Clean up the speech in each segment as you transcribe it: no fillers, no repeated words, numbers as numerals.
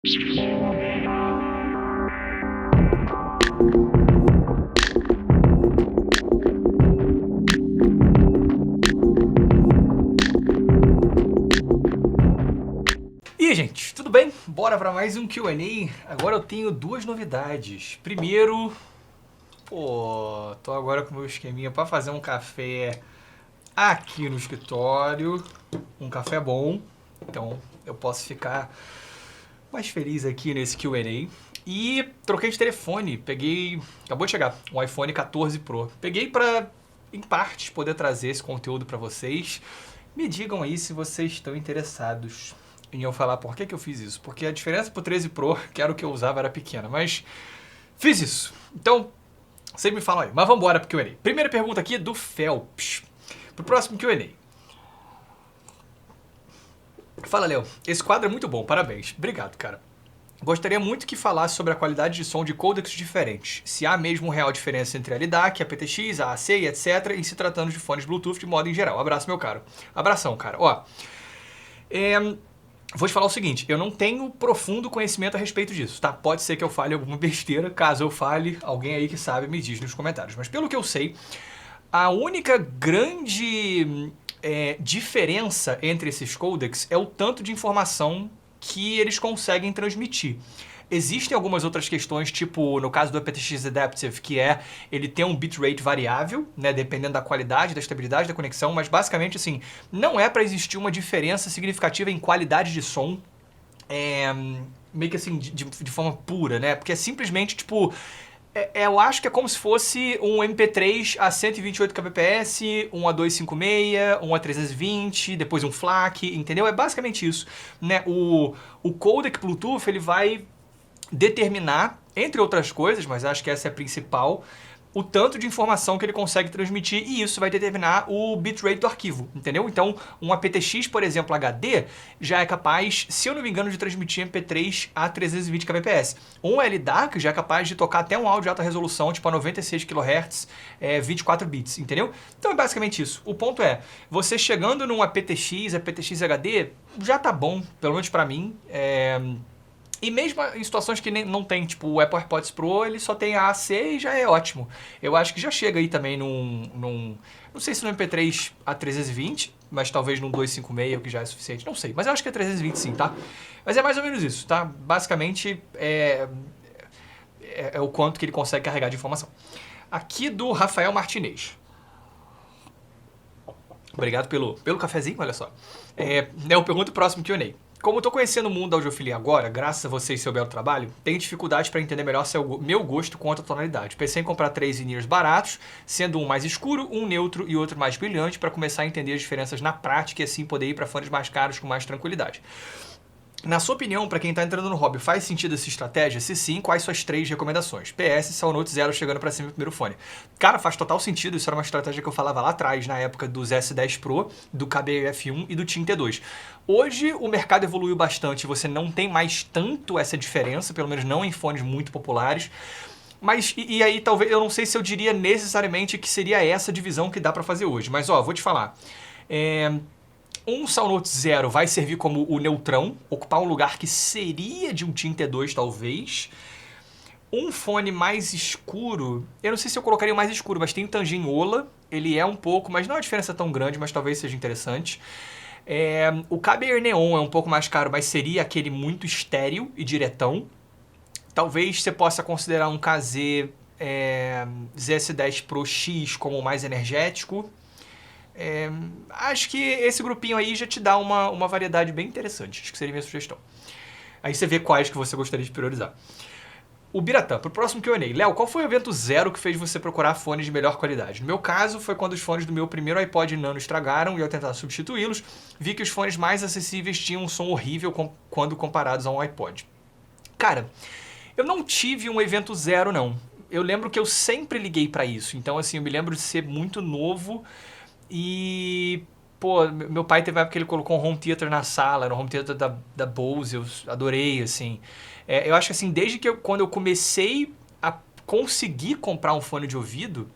E aí, gente, tudo bem? Bora para mais um Q&A. Agora eu tenho duas novidades. Primeiro, tô agora com o meu esqueminha para fazer um café aqui no escritório, um café bom, então eu posso ficar mais feliz aqui nesse Q&A. E troquei de telefone, acabou de chegar, um iPhone 14 Pro. Peguei para, em partes, poder trazer esse conteúdo para vocês. Me digam aí se vocês estão interessados em eu falar por que eu fiz isso. Porque a diferença pro 13 Pro, que era o que eu usava, era pequena, mas fiz isso. Então, vocês me falam aí. Mas vamos embora pro Q&A. Primeira pergunta aqui do Phelps. Pro próximo Q&A. Fala, Léo. Esse quadro é muito bom, parabéns. Obrigado, cara. Gostaria muito que falasse sobre a qualidade de som de codecs diferentes. Se há mesmo real diferença entre a LDAC, a PTX, a AC e etc. em se tratando de fones Bluetooth de modo em geral. Abraço, meu caro. Abração, cara. Ó, vou te falar o seguinte, eu não tenho profundo conhecimento a respeito disso, tá? Pode ser que eu fale alguma besteira, caso eu fale, alguém aí que sabe me diz nos comentários. Mas pelo que eu sei, a única grande diferença entre esses codecs é o tanto de informação que eles conseguem transmitir. Existem algumas outras questões, tipo no caso do aptX Adaptive, que ele tem um bitrate variável, né, dependendo da qualidade, da estabilidade da conexão, mas basicamente assim, não é para existir uma diferença significativa em qualidade de som, meio que assim, de forma pura, né, porque é simplesmente tipo, eu acho que é como se fosse um MP3 a 128 kbps, um a 256, um a 320, depois um FLAC, entendeu? É basicamente isso, né? O codec Bluetooth, ele vai determinar, entre outras coisas, mas acho que essa é a principal, o tanto de informação que ele consegue transmitir e isso vai determinar o bitrate do arquivo, entendeu? Então, um aptX, por exemplo, HD, já é capaz, se eu não me engano, de transmitir MP3 a 320 kbps. Um LDAC já é capaz de tocar até um áudio de alta resolução, tipo a 96 kHz, 24 bits, entendeu? Então é basicamente isso. O ponto é, você chegando num aptX HD, já tá bom, pelo menos pra mim, e mesmo em situações que não tem, tipo o Apple AirPods Pro, ele só tem a AC e já é ótimo. Eu acho que já chega aí também não sei se no MP3 a 320, mas talvez num 256, o que já é suficiente. Não sei, mas eu acho que é 320 sim, tá? Mas é mais ou menos isso, tá? Basicamente é o quanto que ele consegue carregar de informação. Aqui do Rafael Martinez. Obrigado pelo cafezinho, olha só. Eu pergunto o próximo Q&A. Como eu tô conhecendo o mundo da audiofilia agora, graças a vocês e seu belo trabalho, tenho dificuldade para entender melhor meu gosto quanto à tonalidade. Pensei em comprar 3 in-ears baratos, sendo um mais escuro, um neutro e outro mais brilhante, para começar a entender as diferenças na prática e assim poder ir para fones mais caros com mais tranquilidade. Na sua opinião, para quem está entrando no hobby, faz sentido essa estratégia? Se sim, quais suas 3 recomendações? PS, Soundnote Zero chegando para cima do primeiro fone. Cara, faz total sentido, isso era uma estratégia que eu falava lá atrás, na época dos S10 Pro, do KBF1 e do TIM T2. Hoje o mercado evoluiu bastante, você não tem mais tanto essa diferença, pelo menos não em fones muito populares. Mas, e aí talvez, eu não sei se eu diria necessariamente que seria essa divisão que dá para fazer hoje, mas ó, vou te falar. Um Soundnote Zero vai servir como o neutrão, ocupar um lugar que seria de um TIM T2 talvez. Um fone mais escuro, eu não sei se eu colocaria o mais escuro, mas tem o Tangenhola, ele é um pouco, mas não é uma diferença tão grande, mas talvez seja interessante. O KBR Neon é um pouco mais caro, mas seria aquele muito estéreo e diretão. Talvez você possa considerar um KZ ZS10 Pro X como mais energético. Acho que esse grupinho aí já te dá uma variedade bem interessante. Acho que seria minha sugestão. Aí você vê quais que você gostaria de priorizar. O Biratã, pro próximo Q&A. Léo, qual foi o evento zero que fez você procurar fones de melhor qualidade? No meu caso, foi quando os fones do meu primeiro iPod Nano estragaram e ao tentar substituí-los, vi que os fones mais acessíveis tinham um som horrível quando comparados a um iPod. Cara, eu não tive um evento zero, não. Eu lembro que eu sempre liguei pra isso. Então, assim, eu me lembro de ser muito novo e... Pô, meu pai teve uma época que ele colocou um home theater na sala, era um home theater da Bose, eu adorei, assim. Eu acho que, assim, desde que quando eu comecei a conseguir comprar um fone de ouvido,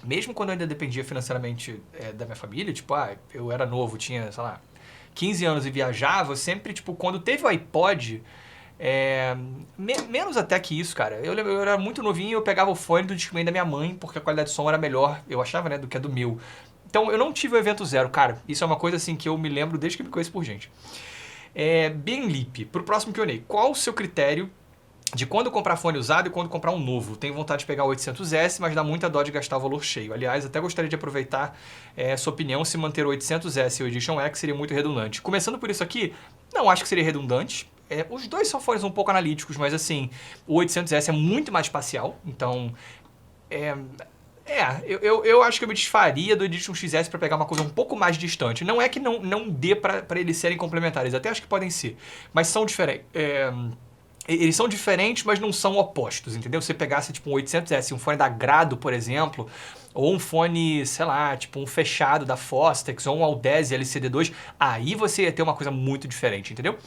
mesmo quando eu ainda dependia financeiramente da minha família, tipo, eu era novo, tinha, sei lá, 15 anos e viajava, sempre, tipo, quando teve o iPod, Menos até que isso, cara. Eu era muito novinho, eu pegava o fone do Discman da minha mãe, porque a qualidade de som era melhor, eu achava, né, do que a do meu. Então eu não tive o evento zero, cara. Isso é uma coisa assim que eu me lembro desde que me conheço por gente. Benlip, pro próximo Q&A, qual o seu critério de quando comprar fone usado e quando comprar um novo? Tenho vontade de pegar o 800S, mas dá muita dó de gastar o valor cheio. Aliás, até gostaria de aproveitar sua opinião se manter o 800S e o Edition X seria muito redundante. Começando por isso aqui, não acho que seria redundante. Os dois são fones um pouco analíticos, mas assim, o 800S é muito mais espacial, então... eu acho que eu me desfaria do Edition XS para pegar uma coisa um pouco mais distante. Não é que não dê para eles serem complementares, até acho que podem ser, mas são diferentes. Eles são diferentes, mas não são opostos, entendeu? Se você pegasse tipo um 800S, um fone da Grado, por exemplo, ou um fone, sei lá, tipo um fechado da Fostex, ou um Audeze LCD2, aí você ia ter uma coisa muito diferente, entendeu?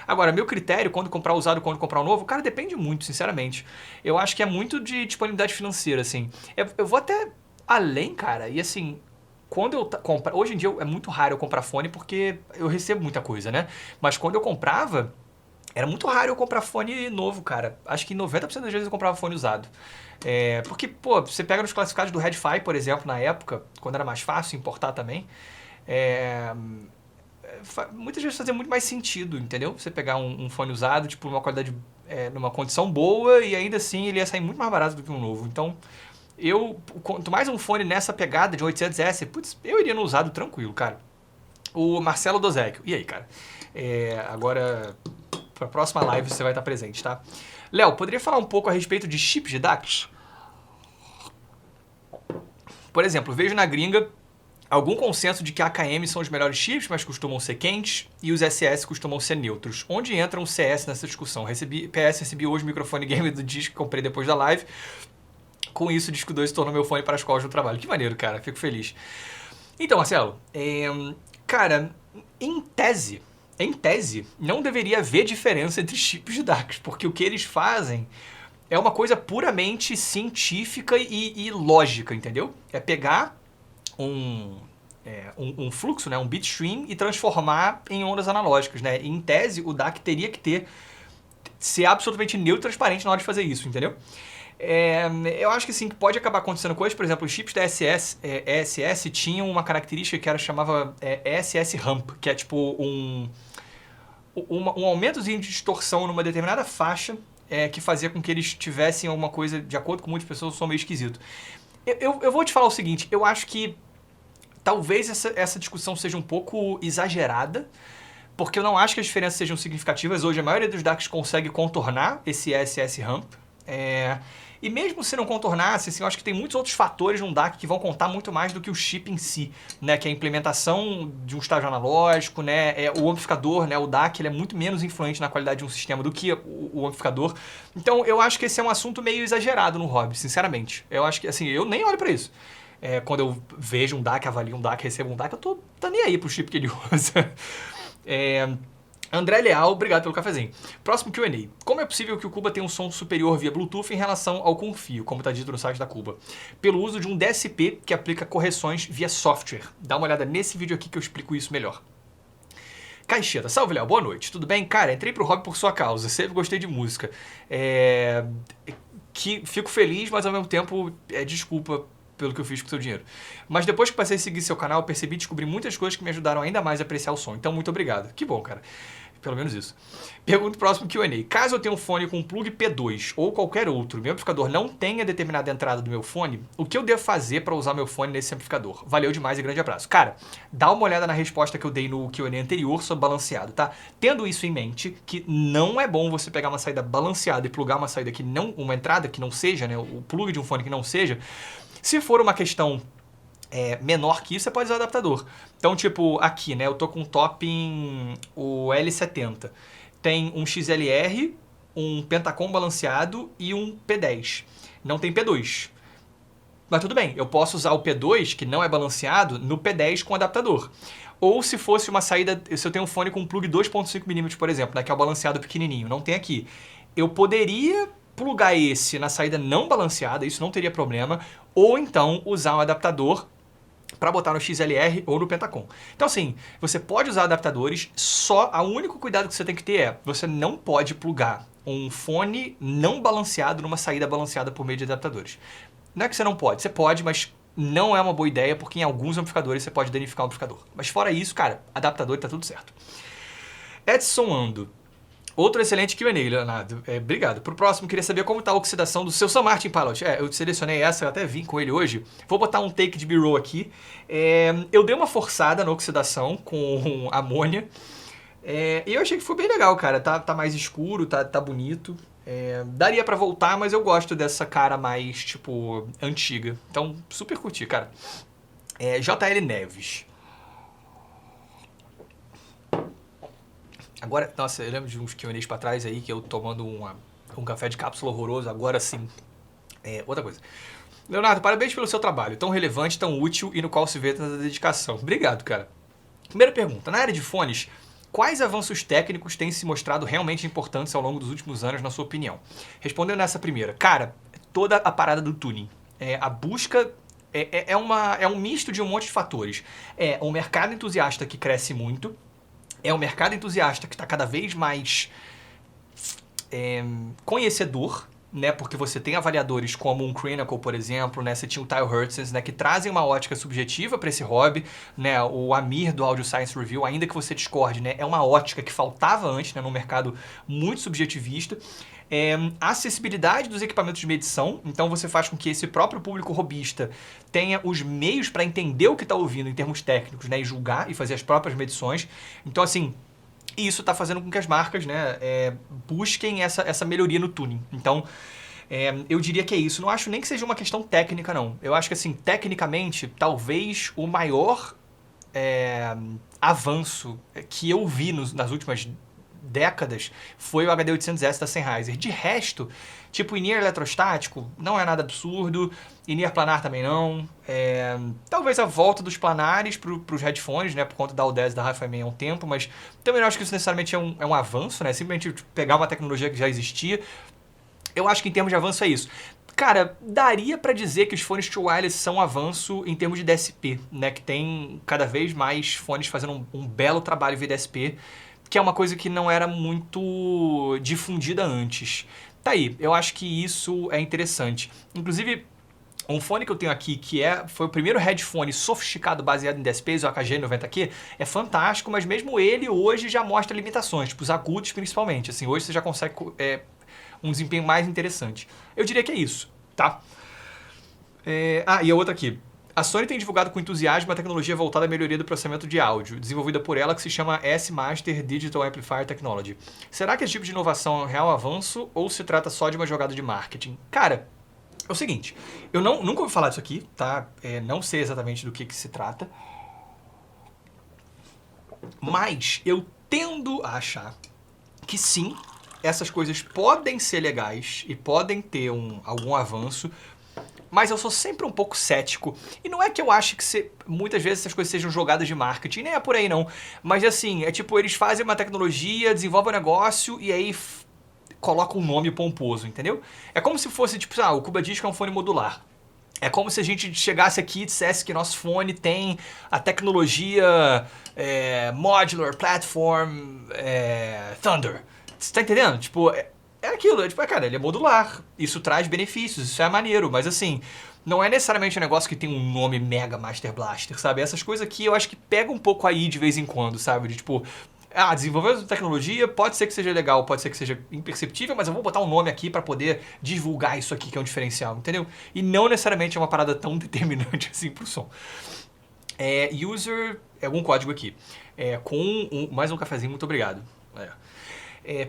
Agora, meu critério, quando comprar usado, quando comprar um novo, cara, depende muito, sinceramente. Eu acho que é muito de disponibilidade financeira, assim. Eu vou até além, cara, e assim, quando eu compro... Hoje em dia é muito raro eu comprar fone porque eu recebo muita coisa, né? Mas quando eu comprava... Era muito raro eu comprar fone novo, cara. Acho que 90% das vezes eu comprava fone usado. Porque, pô, você pega nos classificados do Redfi, por exemplo, na época, quando era mais fácil importar também, muitas vezes fazia muito mais sentido, entendeu? Você pegar um fone usado, tipo, numa qualidade, numa condição boa, e ainda assim ele ia sair muito mais barato do que um novo. Então, quanto mais um fone nessa pegada de 800S, putz, eu iria no usado tranquilo, cara. O Marcelo Dozecchio. E aí, cara? Agora... Para a próxima live você vai estar presente, tá? Léo, poderia falar um pouco a respeito de chips de DACs? Por exemplo, vejo na gringa algum consenso de que AKM são os melhores chips, mas costumam ser quentes, e os SS costumam ser neutros. Onde entra um CS nessa discussão? Recebi hoje o microfone game do disco que comprei depois da live. Com isso, o disco 2 se tornou meu fone para as escolas do trabalho. Que maneiro, cara. Fico feliz. Então, Marcelo, cara, em tese, não deveria haver diferença entre chips de DACs, porque o que eles fazem é uma coisa puramente científica e lógica, entendeu? É pegar um fluxo, né, um bitstream, e transformar em ondas analógicas, né? Em tese, o DAC teria que ser absolutamente neutro e transparente na hora de fazer isso, entendeu? Eu acho que sim, que pode acabar acontecendo coisas. Por exemplo, os chips da ESS tinham uma característica que chamava ESS Ramp, que é tipo um aumentozinho de distorção numa determinada faixa que fazia com que eles tivessem alguma coisa, de acordo com muitas pessoas, um som meio esquisito. Eu vou te falar o seguinte, eu acho que talvez essa discussão seja um pouco exagerada, porque eu não acho que as diferenças sejam significativas. Hoje a maioria dos DACs consegue contornar esse ESS Ramp. E mesmo se não contornasse, assim, eu acho que tem muitos outros fatores num DAC que vão contar muito mais do que o chip em si, né? Que é a implementação de um estágio analógico, né? O amplificador, né? O DAC, ele é muito menos influente na qualidade de um sistema do que o amplificador. Então, eu acho que esse é um assunto meio exagerado no hobby, sinceramente. Eu acho que, assim, eu nem olho pra isso. Quando eu vejo um DAC, avalio um DAC, recebo um DAC, eu tô nem aí pro chip que ele usa. André Leal, obrigado pelo cafezinho. Próximo Q&A. Como é possível que o Cuba tenha um som superior via Bluetooth em relação ao Confio, como está dito no site da Cuba? Pelo uso de um DSP que aplica correções via software. Dá uma olhada nesse vídeo aqui que eu explico isso melhor. Caixeta, salve Léo, boa noite, tudo bem? Cara, entrei pro hobby por sua causa, sempre gostei de música. Que fico feliz, mas ao mesmo tempo, desculpa pelo que eu fiz com o seu dinheiro. Mas depois que passei a seguir seu canal, percebi e descobri muitas coisas que me ajudaram ainda mais a apreciar o som. Então, muito obrigado. Que bom, cara. Pelo menos isso. Pergunta o próximo Q&A. Caso eu tenha um fone com plug P2 ou qualquer outro, meu amplificador não tenha determinada entrada do meu fone, o que eu devo fazer para usar meu fone nesse amplificador? Valeu demais e grande abraço. Cara, dá uma olhada na resposta que eu dei no Q&A anterior sobre balanceado, tá? Tendo isso em mente, que não é bom você pegar uma saída balanceada e plugar uma saída que não, uma entrada que não seja, né? O plug de um fone que não seja. Se for uma questão menor que isso, você pode usar o adaptador. Então, tipo, aqui, né, eu tô com um topping, o L70. Tem um XLR, um Pentacom balanceado e um P10. Não tem P2. Mas tudo bem, eu posso usar o P2, que não é balanceado, no P10 com adaptador. Ou se fosse uma saída, se eu tenho um fone com um plug 2.5mm, por exemplo, né, que é o balanceado pequenininho, não tem aqui. Eu poderia plugar esse na saída não balanceada, isso não teria problema, ou então usar um adaptador para botar no XLR ou no Pentacon. Então assim, você pode usar adaptadores, só o único cuidado que você tem que ter é, você não pode plugar um fone não balanceado numa saída balanceada por meio de adaptadores. Não é que você não pode, você pode, mas não é uma boa ideia, porque em alguns amplificadores você pode danificar o amplificador. Mas fora isso, cara, adaptador tá tudo certo. Edson Ando. Outro excelente Q&A, Leonardo. Obrigado. Pro próximo, queria saber como tá a oxidação do seu Sam Martin Pilot. Eu selecionei essa, eu até vim com ele hoje. Vou botar um take de B-roll aqui. Eu dei uma forçada na oxidação com amônia. E eu achei que foi bem legal, cara. Tá mais escuro, tá bonito. Daria pra voltar, mas eu gosto dessa cara mais, tipo, antiga. Então, super curti, cara. JL Neves. Agora, nossa, eu lembro de uns Q&As pra trás aí, que eu tomando um café de cápsula horroroso, agora sim. Outra coisa. Leonardo, parabéns pelo seu trabalho, tão relevante, tão útil e no qual se vê tanta dedicação. Obrigado, cara. Primeira pergunta, na área de fones, quais avanços técnicos têm se mostrado realmente importantes ao longo dos últimos anos, na sua opinião? Respondendo nessa primeira, cara, toda a parada do tuning. A busca é um misto de um monte de fatores. É um mercado entusiasta que cresce muito, é um mercado entusiasta que está cada vez mais conhecedor, né? Porque você tem avaliadores como um Crinacle, por exemplo, né? Você tinha o Tile Hertzens, né? Que trazem uma ótica subjetiva para esse hobby, né? O Amir do Audio Science Review, ainda que você discorde, né? É uma ótica que faltava antes, né? Num mercado muito subjetivista. A acessibilidade dos equipamentos de medição, então você faz com que esse próprio público robista tenha os meios para entender o que está ouvindo em termos técnicos, né, e julgar e fazer as próprias medições. Então, assim, isso está fazendo com que as marcas, né, busquem essa melhoria no tuning. Então, eu diria que é isso. Não acho nem que seja uma questão técnica, não. Eu acho que, assim, tecnicamente, talvez o maior avanço que eu vi nas últimas décadas foi o HD800S da Sennheiser. De resto, tipo, in-ear eletrostático não é nada absurdo, in-ear planar também não. Talvez a volta dos planares para os headphones, né, por conta da Audeze da Hi-Fi Man há um tempo, mas também não acho que isso necessariamente é um avanço, né, simplesmente pegar uma tecnologia que já existia. Eu acho que em termos de avanço é isso. Cara, daria pra dizer que os fones True Wireless são um avanço em termos de DSP, né, que tem cada vez mais fones fazendo um belo trabalho via DSP, que é uma coisa que não era muito difundida antes. Tá aí, eu acho que isso é interessante. Inclusive, um fone que eu tenho aqui, que foi o primeiro headphone sofisticado baseado em DSPs, o AKG90Q, é fantástico, mas mesmo ele hoje já mostra limitações, tipo os agudos principalmente. Assim, hoje você já consegue um desempenho mais interessante. Eu diria que é isso, tá? E a outra aqui. A Sony tem divulgado com entusiasmo a tecnologia voltada à melhoria do processamento de áudio, desenvolvida por ela, que se chama S-Master Digital Amplifier Technology. Será que esse tipo de inovação é um real avanço ou se trata só de uma jogada de marketing? Cara, é o seguinte, eu nunca ouvi falar disso aqui, tá? Não sei exatamente do que se trata, mas eu tendo a achar que sim, essas coisas podem ser legais e podem ter algum avanço, mas eu sou sempre um pouco cético. E não é que eu ache que muitas vezes essas coisas sejam jogadas de marketing, nem é por aí não. Mas assim, é tipo, eles fazem uma tecnologia, desenvolvem um negócio e aí colocam um nome pomposo, entendeu? É como se fosse, tipo, o Cuba Disco é um fone modular. É como se a gente chegasse aqui e dissesse que nosso fone tem a tecnologia Modular Platform Thunder. Você tá entendendo? Tipo, aquilo, cara, ele é modular, isso traz benefícios, isso é maneiro, mas assim, não é necessariamente um negócio que tem um nome Mega Master Blaster, sabe? Essas coisas aqui eu acho que pega um pouco aí de vez em quando, sabe? De tipo, desenvolver essa tecnologia, pode ser que seja legal, pode ser que seja imperceptível, mas eu vou botar um nome aqui pra poder divulgar isso aqui que é um diferencial, entendeu? E não necessariamente é uma parada tão determinante assim pro som. User, algum código aqui, com mais um cafezinho, muito obrigado.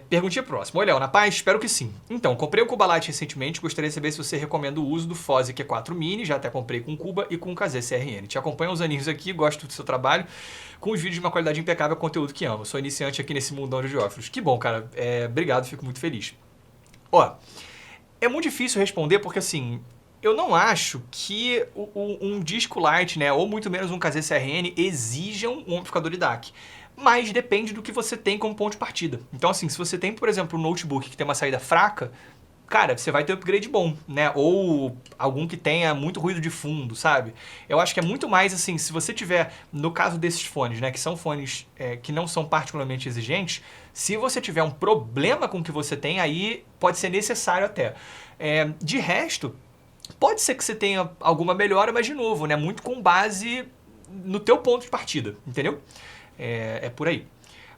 Perguntinha próxima. Oi, Léo, na paz? Espero que sim. Então, comprei o Cuba Lite recentemente, gostaria de saber se você recomenda o uso do Foze Q4 Mini, já até comprei com o Cuba e com o KZ-CRN. Te acompanho há uns aninhos aqui, gosto do seu trabalho, com os vídeos de uma qualidade impecável, conteúdo que amo. Sou iniciante aqui nesse mundão de audiófilos. Que bom, cara. Obrigado, fico muito feliz. É muito difícil responder porque, assim, eu não acho que um disco Lite, né, ou muito menos um KZ-CRN, exijam um amplificador de DAC. Mas depende do que você tem como ponto de partida. Então, assim, se você tem, por exemplo, um notebook que tem uma saída fraca, cara, você vai ter upgrade bom, né? Ou algum que tenha muito ruído de fundo, sabe? Eu acho que é muito mais assim, se você tiver, no caso desses fones, né, que são fones que não são particularmente exigentes, se você tiver um problema com o que você tem, aí pode ser necessário até. De resto, pode ser que você tenha alguma melhora, mas de novo, né, muito com base no teu ponto de partida, entendeu? É por aí.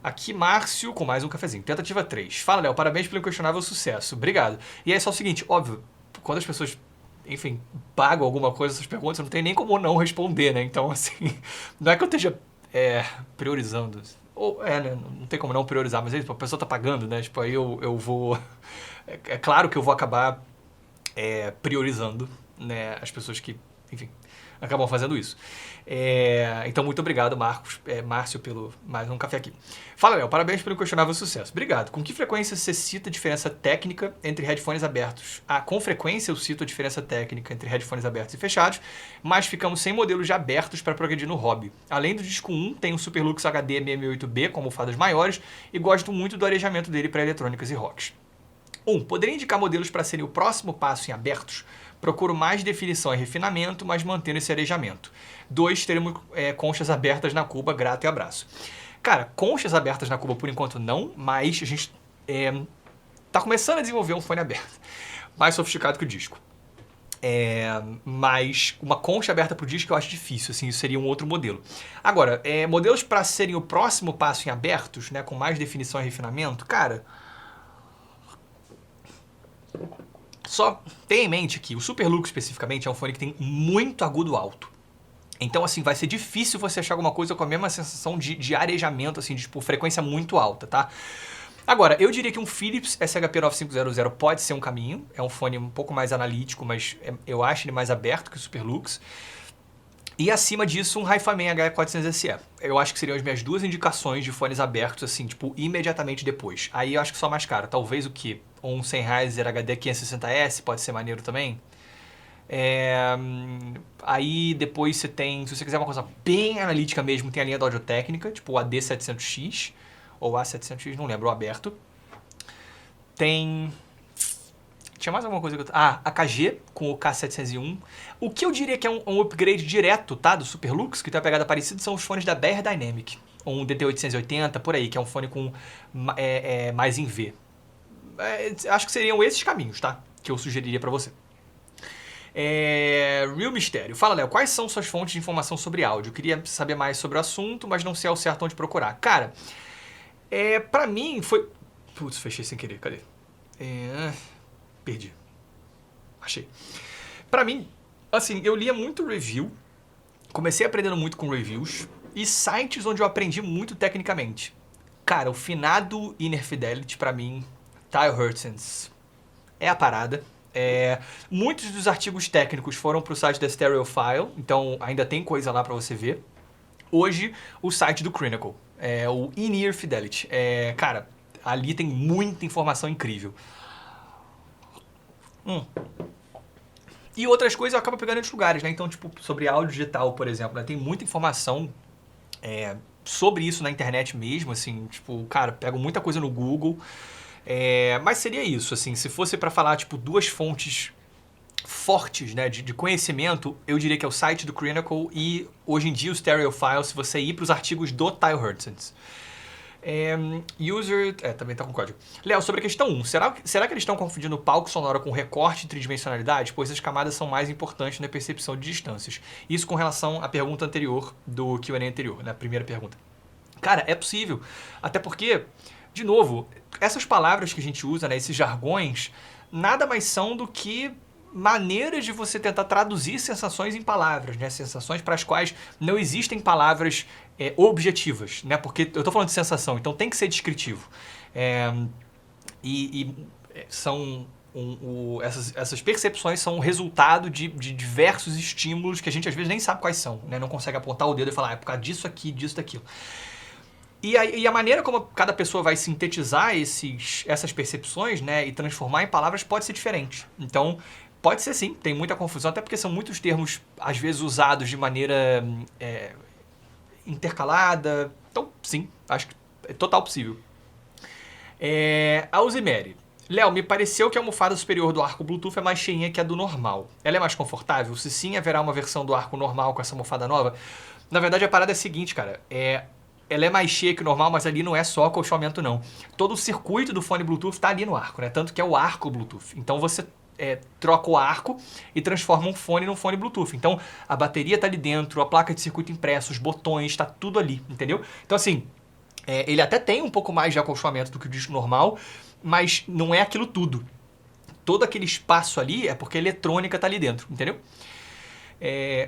Aqui, Márcio, com mais um cafezinho. Tentativa 3. Fala, Léo, parabéns pelo inquestionável sucesso. Obrigado. E é só o seguinte, óbvio, quando as pessoas, enfim, pagam alguma coisa, essas perguntas, não tem nem como não responder, né? Então, assim, não é que eu esteja priorizando. Ou, né? Não tem como não priorizar, mas a pessoa tá pagando, né? Tipo, aí eu vou... É claro que eu vou acabar priorizando, né, as pessoas que, enfim, acabam fazendo isso. Então, muito obrigado, Márcio, pelo mais um café aqui. Fala, Léo, parabéns pelo inquestionável sucesso. Obrigado. Com que frequência você cita a diferença técnica entre headphones abertos? Com frequência eu cito a diferença técnica entre headphones abertos e fechados, mas ficamos sem modelos já abertos para progredir no hobby. Além do disco 1, tem o Superlux HD 668B com almofadas maiores e gosto muito do arejamento dele para eletrônicas e rocks. 1. Poderia indicar modelos para serem o próximo passo em abertos? Procuro mais definição e refinamento, mas mantendo esse arejamento. 2. Teremos conchas abertas na cuba, grato e abraço. Cara, conchas abertas na cuba por enquanto não, mas a gente tá começando a desenvolver um fone aberto. Mais sofisticado que o disco. Mas uma concha aberta pro disco eu acho difícil, assim, isso seria um outro modelo. Agora, modelos para serem o próximo passo em abertos, né, com mais definição e refinamento, cara... Só tenha em mente que o Superlux especificamente é um fone que tem muito agudo alto. Então, assim, vai ser difícil você achar alguma coisa com a mesma sensação de arejamento, assim, de tipo, frequência muito alta, tá? Agora, eu diria que um Philips SHP 9500 pode ser um caminho. É um fone um pouco mais analítico, mas eu acho ele mais aberto que o Superlux. E acima disso, um Hi-Fi Man H400SE. Eu acho que seriam as minhas duas indicações de fones abertos, assim, tipo, imediatamente depois. Aí eu acho que só mais caro. Talvez o quê? Um Sennheiser HD 560S pode ser maneiro também. Aí depois você tem, se você quiser uma coisa bem analítica mesmo, tem a linha da Audio-Técnica, tipo o AD700X, ou A700X, não lembro, o aberto. Tinha mais alguma coisa que eu... a KG com o K701. O que eu diria que é um upgrade direto, tá? Do Superlux, que tem uma pegada parecida, são os fones da Beyer Dynamic. Ou um DT880, por aí, que é um fone com mais em V. Acho que seriam esses caminhos, tá? Que eu sugeriria pra você. Real Mistério. Fala, Léo, quais são suas fontes de informação sobre áudio? Eu queria saber mais sobre o assunto, mas não sei ao certo onde procurar. Cara, pra mim foi... Putz, fechei sem querer, cadê? Perdi. Achei. Pra mim, assim, eu lia muito review, comecei aprendendo muito com reviews e sites onde eu aprendi muito tecnicamente. Cara, o finado Inner Fidelity, pra mim, Tile Hurtens, é a parada. Muitos dos artigos técnicos foram pro site da Stereophile, então ainda tem coisa lá pra você ver. Hoje, o site do Crinacle, o In-Ear Fidelity. Cara, ali tem muita informação incrível. E outras coisas eu acabo pegando em outros lugares, né? Então, tipo, sobre áudio digital, por exemplo, né? Tem muita informação sobre isso na internet mesmo, assim, tipo, cara, pego muita coisa no Google. Mas seria isso, assim, se fosse pra falar, tipo, duas fontes fortes, né, de conhecimento, eu diria que é o site do Crinacle e, hoje em dia, o Stereophile, se você ir pros artigos do Tile Hurtens. User... também tá com código. Léo, sobre a questão 1, será que eles estão confundindo palco sonoro com recorte e tridimensionalidade? Pois as camadas são mais importantes na percepção de distâncias. Isso com relação à pergunta anterior do Q&A anterior, né? Primeira pergunta. Cara, é possível. Até porque, de novo, essas palavras que a gente usa, né, esses jargões, nada mais são do que maneiras de você tentar traduzir sensações em palavras, né? Sensações para as quais não existem palavras objetivas, né? Porque eu estou falando de sensação, então tem que ser descritivo. São essas percepções são o resultado de diversos estímulos que a gente às vezes nem sabe quais são, né? Não consegue apontar o dedo e falar, é por causa disso aqui, disso, daquilo. E a maneira como cada pessoa vai sintetizar essas percepções, né, e transformar em palavras pode ser diferente. Então, pode ser sim, tem muita confusão, até porque são muitos termos, às vezes, usados de maneira intercalada. Então, sim, acho que é total possível. A Uzimeri. Léo, me pareceu que a almofada superior do arco Bluetooth é mais cheinha que a do normal. Ela é mais confortável? Se sim, haverá uma versão do arco normal com essa almofada nova? Na verdade, a parada é a seguinte, cara. Ela é mais cheia que o normal, mas ali não é só acolchoamento, não. Todo o circuito do fone Bluetooth tá ali no arco, né? Tanto que é o arco Bluetooth. Então você troca o arco e transforma um fone num fone Bluetooth. Então a bateria tá ali dentro, a placa de circuito impresso, os botões, tá tudo ali, entendeu? Então assim, ele até tem um pouco mais de acolchoamento do que o disco normal, mas não é aquilo tudo. Todo aquele espaço ali é porque a eletrônica tá ali dentro, entendeu?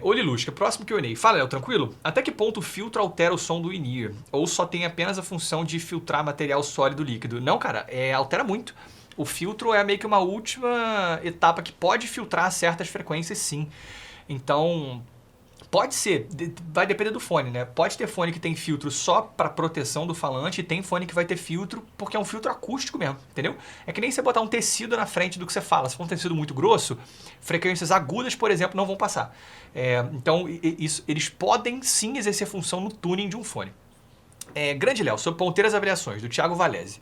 Ô Lilusca, próximo Q&A. Fala, Léo, tranquilo? Até que ponto o filtro altera o som do in-ear? Ou só tem apenas a função de filtrar material sólido líquido? Não, cara, altera muito. O filtro é meio que uma última etapa que pode filtrar certas frequências, sim. Então, pode ser, vai depender do fone, né? Pode ter fone que tem filtro só para proteção do falante e tem fone que vai ter filtro porque é um filtro acústico mesmo, entendeu? É que nem você botar um tecido na frente do que você fala. Se for um tecido muito grosso, frequências agudas, por exemplo, não vão passar. Então, eles podem sim exercer função no tuning de um fone. Grande Léo, sobre ponteiras avaliações, do Thiago Valese.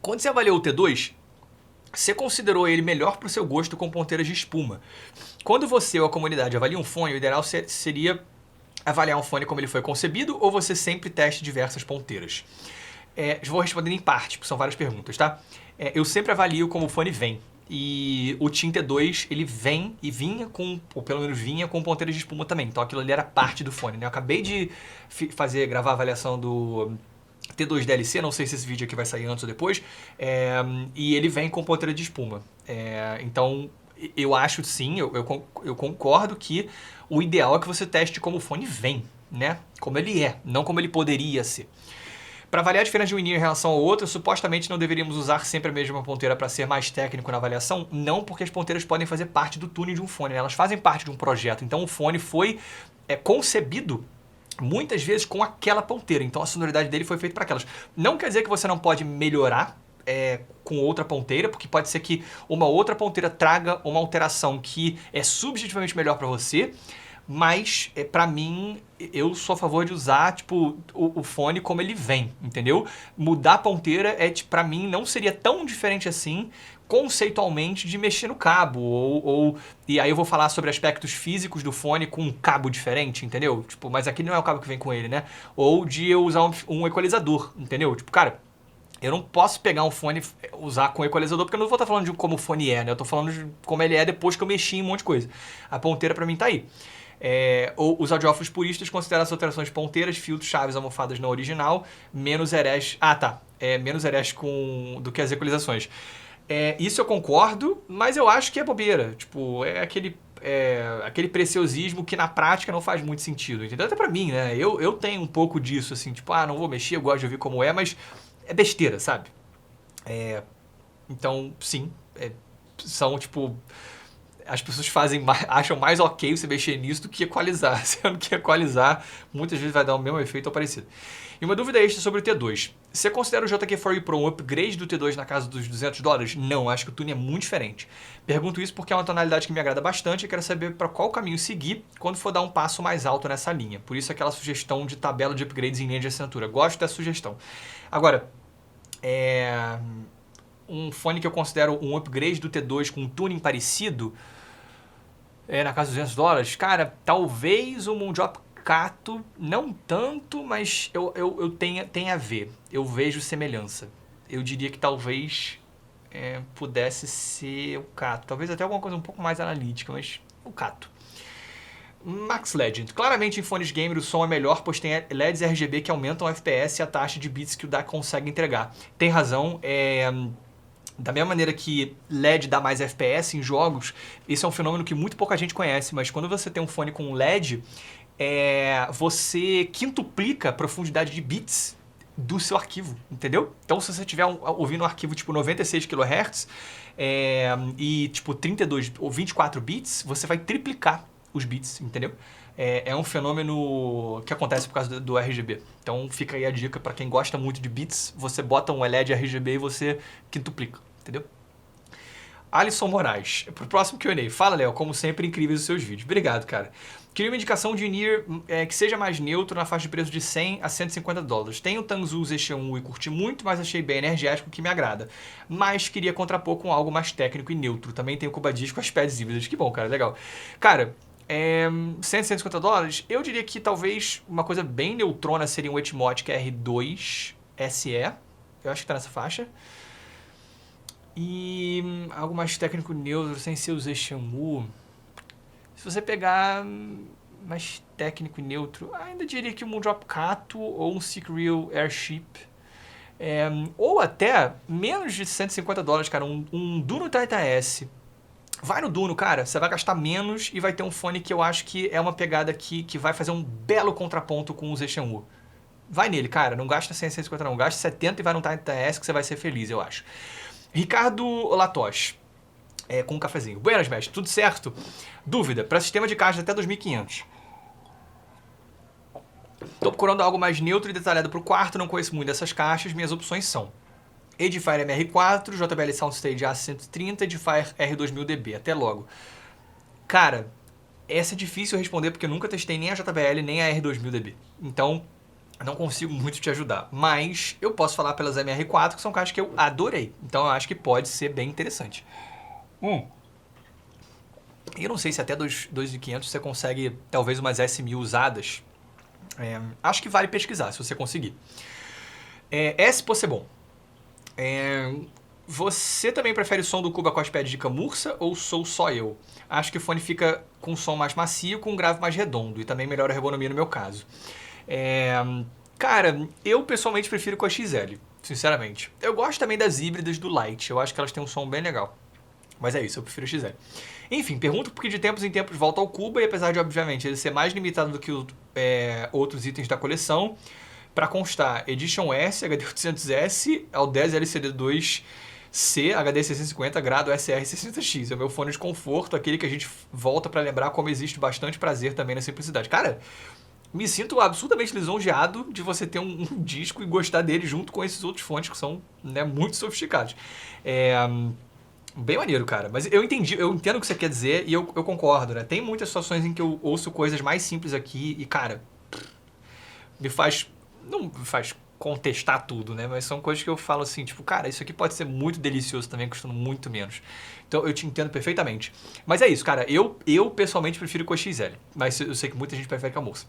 Quando você avaliou o T2, você considerou ele melhor para o seu gosto com ponteiras de espuma. Quando você ou a comunidade avalia um fone, o ideal seria avaliar um fone como ele foi concebido ou você sempre teste diversas ponteiras? Vou respondendo em parte, porque são várias perguntas, tá? Eu sempre avalio como o fone vem. E o Team T2, ele vem e vinha com, ou pelo menos vinha com ponteiras de espuma também. Então aquilo ali era parte do fone, né? Eu acabei de gravar a avaliação do T2 DLC, não sei se esse vídeo aqui vai sair antes ou depois, e ele vem com ponteira de espuma. Então, eu acho sim, eu concordo que o ideal é que você teste como o fone vem, né? Como ele é, não como ele poderia ser. Para avaliar a diferença de um in-ear em relação ao outro, supostamente não deveríamos usar sempre a mesma ponteira para ser mais técnico na avaliação? Não, porque as ponteiras podem fazer parte do tuning de um fone, né? Elas fazem parte de um projeto. Então, o fone foi concebido muitas vezes com aquela ponteira, então a sonoridade dele foi feita para aquelas. Não quer dizer que você não pode melhorar com outra ponteira, porque pode ser que uma outra ponteira traga uma alteração que é subjetivamente melhor para você, mas para mim, eu sou a favor de usar tipo, o fone como ele vem, entendeu? Mudar a ponteira para mim não seria tão diferente assim conceitualmente de mexer no cabo, e aí eu vou falar sobre aspectos físicos do fone com um cabo diferente, entendeu? Tipo, mas aqui não é o cabo que vem com ele, né? Ou de eu usar um equalizador, entendeu? Tipo, cara, eu não posso pegar um fone usar com equalizador, porque eu não vou estar falando de como o fone é, né? Eu tô falando de como ele é depois que eu mexi em um monte de coisa. A ponteira pra mim tá aí. Ou os audiófilos puristas consideram as alterações de ponteiras, filtros, chaves, almofadas não original, menos herege... menos herege do que as equalizações. Isso eu concordo, mas eu acho que é bobeira. Tipo, aquele preciosismo que na prática não faz muito sentido, entendeu? Até pra mim, né? Eu tenho um pouco disso, assim, tipo, não vou mexer, eu gosto de ouvir como é, mas é besteira, sabe? Então, sim, são, tipo... As pessoas acham mais ok você mexer nisso do que equalizar. Sendo que equalizar muitas vezes vai dar o mesmo efeito ou parecido. E uma dúvida extra sobre o T2. Você considera o JK4U Pro um upgrade do T2 na casa dos $200? Não, acho que o tuning é muito diferente. Pergunto isso porque é uma tonalidade que me agrada bastante e quero saber para qual caminho seguir quando for dar um passo mais alto nessa linha. Por isso aquela sugestão de tabela de upgrades em linha de assinatura. Gosto dessa sugestão. Agora, um fone que eu considero um upgrade do T2 com um tuning parecido, na casa dos $200, cara, talvez o Moondrop Cato, não tanto, mas eu tenha a ver. Eu vejo semelhança. Eu diria que talvez pudesse ser o Cato. Talvez até alguma coisa um pouco mais analítica, mas o Cato. Max Legend. Claramente em fones gamer o som é melhor, pois tem LEDs RGB que aumentam o FPS e a taxa de bits que o DAC consegue entregar. Tem razão, da mesma maneira que LED dá mais FPS em jogos, isso é um fenômeno que muito pouca gente conhece, mas quando você tem um fone com LED, você quintuplica a profundidade de bits do seu arquivo, entendeu? Então se você estiver ouvindo um arquivo tipo 96 kHz e tipo 32 ou 24 bits, você vai triplicar os bits, entendeu? É um fenômeno que acontece por causa do RGB. Então fica aí a dica para quem gosta muito de bits, você bota um LED RGB e você quintuplica, entendeu? Alisson Moraes, pro próximo Q&A. Fala, Léo, como sempre, incríveis os seus vídeos. Obrigado, cara. Queria uma indicação de in-ear que seja mais neutro na faixa de preço de 100 a 150 dólares. Tenho o Tanzu ZX1 e curti muito, mas achei bem energético, que me agrada. Mas queria contrapor com algo mais técnico e neutro. Também tem o Cubadisc com as pads híbridas. Que bom, cara, legal. Cara, 100, 150 dólares, eu diria que talvez uma coisa bem neutrona seria um Etimotic R2 SE. Eu acho que tá nessa faixa. E algo mais técnico neutro, sem ser o ZX1. Se você pegar mais técnico e neutro, ainda diria que um Moondrop Kato ou um Seek-Real Airship. Ou até menos de 150 dólares, cara, um Duno Titan S. Vai no Duno, cara, você vai gastar menos e vai ter um fone que eu acho que é uma pegada que vai fazer um belo contraponto com o ZX1. Vai nele, cara, não gasta 100, 150 não, gasta 70 e vai no Titan S que você vai ser feliz, eu acho. Ricardo Latosh. Com um cafezinho. Buenas, mestre, tudo certo? Dúvida, para sistema de caixas até 2500. Estou procurando algo mais neutro e detalhado para o quarto, não conheço muito dessas caixas, minhas opções são Edifier MR4, JBL Soundstage A130, Edifier R2000DB, até logo. Cara, essa é difícil responder porque eu nunca testei nem a JBL nem a R2000DB, então não consigo muito te ajudar, mas eu posso falar pelas MR4, que são caixas que eu adorei, então eu acho que pode ser bem interessante. Eu não sei se até 2.500 você consegue talvez umas S1000 usadas. Acho que vale pesquisar se você conseguir. S pode ser bom. Você também prefere o som do Cuba com as pads de camurça ou sou só eu? Acho que o fone fica com um som mais macio, com um grave mais redondo e também melhora a ergonomia no meu caso. Cara, eu pessoalmente prefiro com a XL, sinceramente. Eu gosto também das híbridas do Light, eu acho que elas têm um som bem legal. Mas é isso, eu prefiro a XL. Enfim, pergunto porque de tempos em tempos volta ao Cuba e apesar de, obviamente, ele ser mais limitado do que outros itens da coleção, para constar Edition S, HD 800S, Aldez LCD2C, HD 650, grado SR60X. É o meu fone de conforto, aquele que a gente volta para lembrar como existe bastante prazer também na simplicidade. Cara, me sinto absurdamente lisonjeado de você ter um disco e gostar dele junto com esses outros fones que são, né, muito sofisticados. Bem maneiro, cara. Mas eu entendo o que você quer dizer e eu concordo, né? Tem muitas situações em que eu ouço coisas mais simples aqui e, cara, não me faz contestar tudo, né? Mas são coisas que eu falo assim, tipo, cara, isso aqui pode ser muito delicioso também, custando muito menos. Então eu te entendo perfeitamente. Mas é isso, cara. Eu pessoalmente prefiro com a XL. Mas eu sei que muita gente prefere com a moça.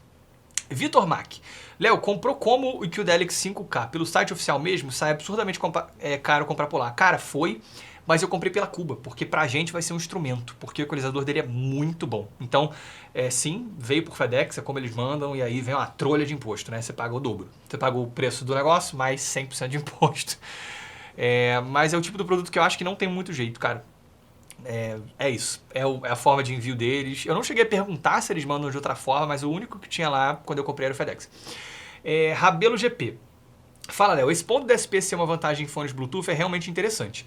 Vitor Mack. Léo, comprou como o QDelix 5K? Pelo site oficial mesmo, sai absurdamente caro comprar por lá. Cara, foi... Mas eu comprei pela Cuba, porque pra gente vai ser um instrumento, porque o equalizador dele é muito bom. Então, sim, veio por FedEx, é como eles mandam, e aí vem uma trolha de imposto, né? Você paga o dobro. Você paga o preço do negócio, mais 100% de imposto. Mas é o tipo do produto que eu acho que não tem muito jeito, cara. É isso. É a forma de envio deles. Eu não cheguei a perguntar se eles mandam de outra forma, mas o único que tinha lá quando eu comprei era o FedEx. Rabelo GP. Fala, Léo, esse ponto do SP ser uma vantagem em fones Bluetooth é realmente interessante.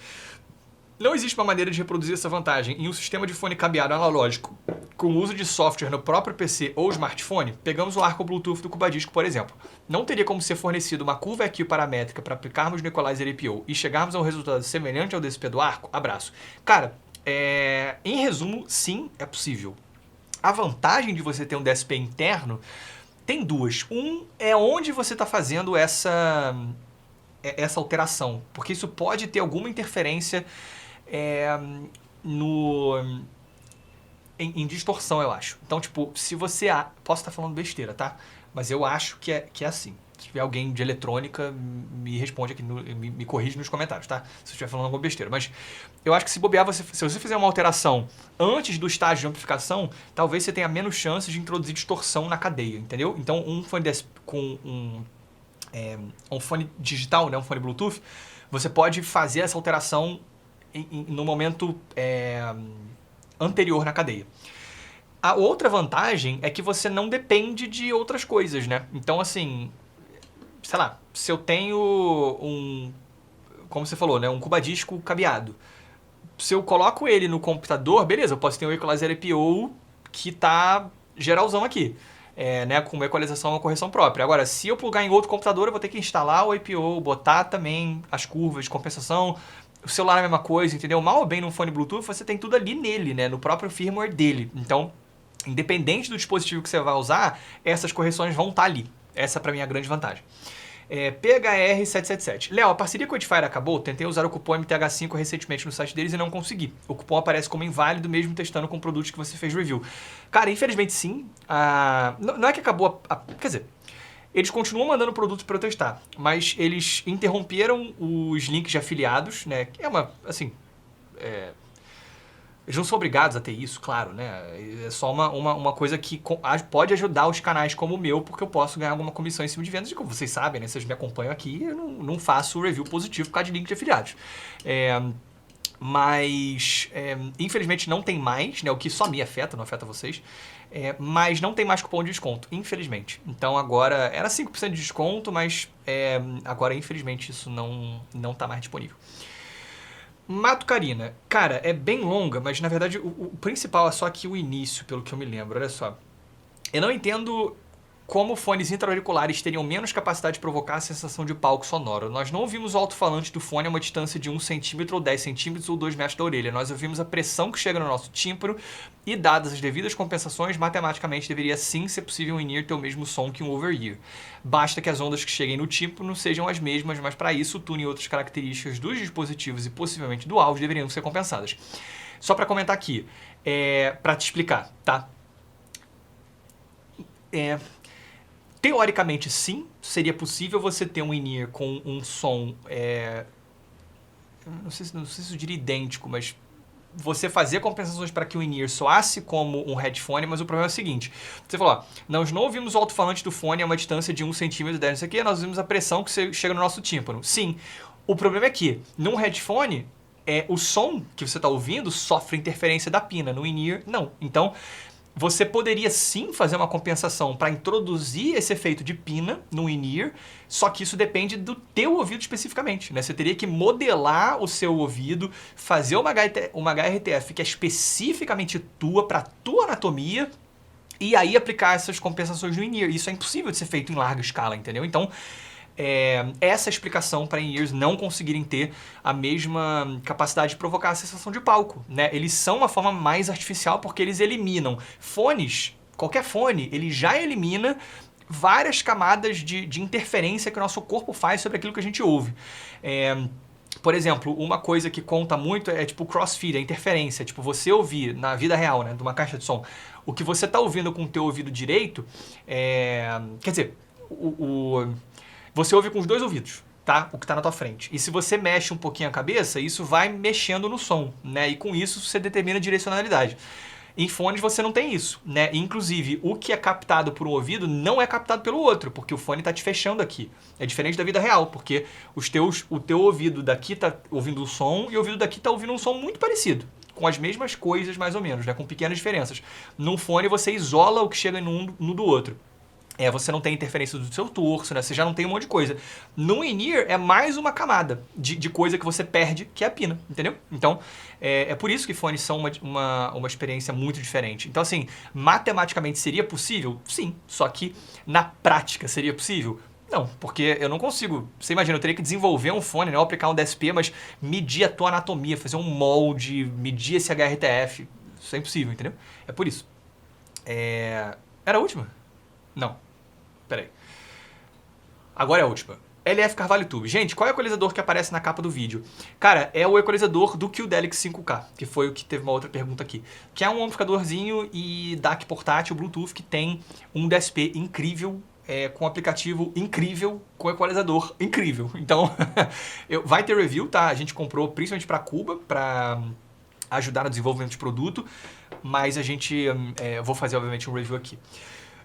Não existe uma maneira de reproduzir essa vantagem em um sistema de fone cabeado analógico com o uso de software no próprio PC ou smartphone. Pegamos o arco Bluetooth do Cubadisc, por exemplo. Não teria como ser fornecido uma curva EQ paramétrica para aplicarmos no Equalizer APO e chegarmos a um resultado semelhante ao DSP do arco? Abraço. Cara, em resumo, sim, é possível. A vantagem de você ter um DSP interno tem duas. É onde você está fazendo essa alteração, porque isso pode ter alguma interferência em distorção, eu acho. Então, tipo, se você... Posso estar falando besteira, tá? Mas eu acho que é assim. Se tiver alguém de eletrônica, me responde aqui, me corrige nos comentários, tá? Se eu estiver falando alguma besteira. Mas eu acho que se bobear, se você fizer uma alteração antes do estágio de amplificação, talvez você tenha menos chances de introduzir distorção na cadeia, entendeu? Então, um fone com um fone digital, né, um fone Bluetooth, você pode fazer essa alteração no momento anterior na cadeia. A outra vantagem é que você não depende de outras coisas, né? Então, assim, sei lá, se eu tenho como você falou, né, um Cubadisco cabeado, se eu coloco ele no computador, beleza, eu posso ter um Equalizer APO que tá geralzão aqui. Né, com uma equalização e uma correção própria. Agora, se eu plugar em outro computador, eu vou ter que instalar o APO, botar também as curvas de compensação. O celular é a mesma coisa, entendeu? Mal ou bem num fone Bluetooth, você tem tudo ali nele, né, no próprio firmware dele. Então, Independente do dispositivo que você vai usar, essas correções vão estar ali. Essa pra mim é a grande vantagem. PHR777. Léo, a parceria com o Edifier acabou? Tentei usar o cupom MTH5 recentemente no site deles e não consegui. O cupom aparece como inválido mesmo testando com produtos que você fez review. Cara, infelizmente sim. Não é que acabou quer dizer, eles continuam mandando produtos para eu testar, mas eles interromperam os links de afiliados, né? É uma, assim... Eles não são obrigados a ter isso, claro, né? É só uma coisa que pode ajudar os canais como o meu, porque eu posso ganhar alguma comissão em cima de vendas. E como vocês sabem, né? Vocês me acompanham aqui, eu não faço review positivo por causa de link de afiliados. Mas, infelizmente, não tem mais, né? O que só me afeta, não afeta vocês. Mas não tem mais cupom de desconto, infelizmente. Então agora, era 5% de desconto, mas agora, infelizmente, isso não tá mais disponível. Mato Carina. Cara, é bem longa, mas na verdade o principal é só aqui o início, pelo que eu me lembro. Olha só. Eu não entendo como fones intra-auriculares teriam menos capacidade de provocar a sensação de palco sonoro. Nós não ouvimos o alto-falante do fone a uma distância de 1 centímetro ou 10 centímetros ou 2 metros da orelha. Nós ouvimos a pressão que chega no nosso tímpano e, dadas as devidas compensações, matematicamente deveria sim ser possível um in-ear ter o mesmo som que um over-ear. Basta que as ondas que cheguem no tímpano sejam as mesmas, mas para isso o tuning e outras características dos dispositivos e possivelmente do áudio deveriam ser compensadas. Só para comentar aqui, para te explicar, tá? Teoricamente, sim, seria possível você ter um in-ear com um som, não sei se eu diria idêntico, mas você fazer compensações para que o in-ear soasse como um headphone, mas o problema é o seguinte, você falou, ó, nós não ouvimos o alto-falante do fone a uma distância de 1 centímetro, 10, não sei o quê, nós ouvimos a pressão que chega no nosso tímpano. Sim, o problema é que, num headphone, o som que você está ouvindo sofre interferência da pina, no in-ear, não. Então, você poderia sim fazer uma compensação para introduzir esse efeito de pina no in-ear, só que isso depende do teu ouvido especificamente, né? Você teria que modelar o seu ouvido, fazer uma HRTF que é especificamente tua, para tua anatomia, e aí aplicar essas compensações no in-ear. Isso é impossível de ser feito em larga escala, entendeu? Então, essa explicação para in-ears não conseguirem ter a mesma capacidade de provocar a sensação de palco, né? Eles são uma forma mais artificial porque eles eliminam fones, qualquer fone, ele já elimina várias camadas de interferência que o nosso corpo faz sobre aquilo que a gente ouve. Por exemplo, uma coisa que conta muito é tipo o crossfeed, a interferência. Tipo, você ouvir na vida real, né, de uma caixa de som, o que você está ouvindo com o teu ouvido direito, quer dizer, você ouve com os dois ouvidos, tá? O que está na tua frente. E se você mexe um pouquinho a cabeça, isso vai mexendo no som, né? E com isso você determina a direcionalidade. Em fones você não tem isso, né? Inclusive, o que é captado por um ouvido não é captado pelo outro, porque o fone está te fechando aqui. É diferente da vida real, porque o teu ouvido daqui está ouvindo o som e o ouvido daqui está ouvindo um som muito parecido, com as mesmas coisas mais ou menos, né? Com pequenas diferenças. Num fone você isola o que chega no do outro. Você não tem interferência do seu torso, né? Você já não tem um monte de coisa. No in-ear é mais uma camada de coisa que você perde, que é a pina, entendeu? Então, é por isso que fones são uma experiência muito diferente. Então, assim, matematicamente seria possível? Sim. Só que na prática seria possível? Não, porque eu não consigo. Você imagina, eu teria que desenvolver um fone, não aplicar um DSP, mas medir a tua anatomia, fazer um molde, medir esse HRTF. Isso é impossível, entendeu? É por isso. Era a última? Não. Peraí. Agora é a última. LF Carvalho Tube. Gente, qual é o equalizador que aparece na capa do vídeo? Cara, é o equalizador do QDelix 5K, que foi o que teve uma outra pergunta aqui. Que é um amplificadorzinho e DAC portátil Bluetooth que tem um DSP incrível, com um aplicativo incrível, com equalizador incrível. Então, vai ter review, tá? A gente comprou principalmente para Cuba, para ajudar no desenvolvimento de produto, mas eu vou fazer, obviamente, um review aqui.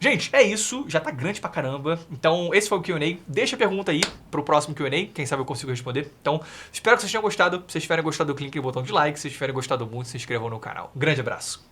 Gente, é isso, já tá grande pra caramba, então esse foi o Q&A, deixa a pergunta aí pro próximo Q&A, quem sabe eu consigo responder. Então, espero que vocês tenham gostado, se vocês tiverem gostado, clique no botão de like, se vocês tiverem gostado muito, se inscrevam no canal. Grande abraço!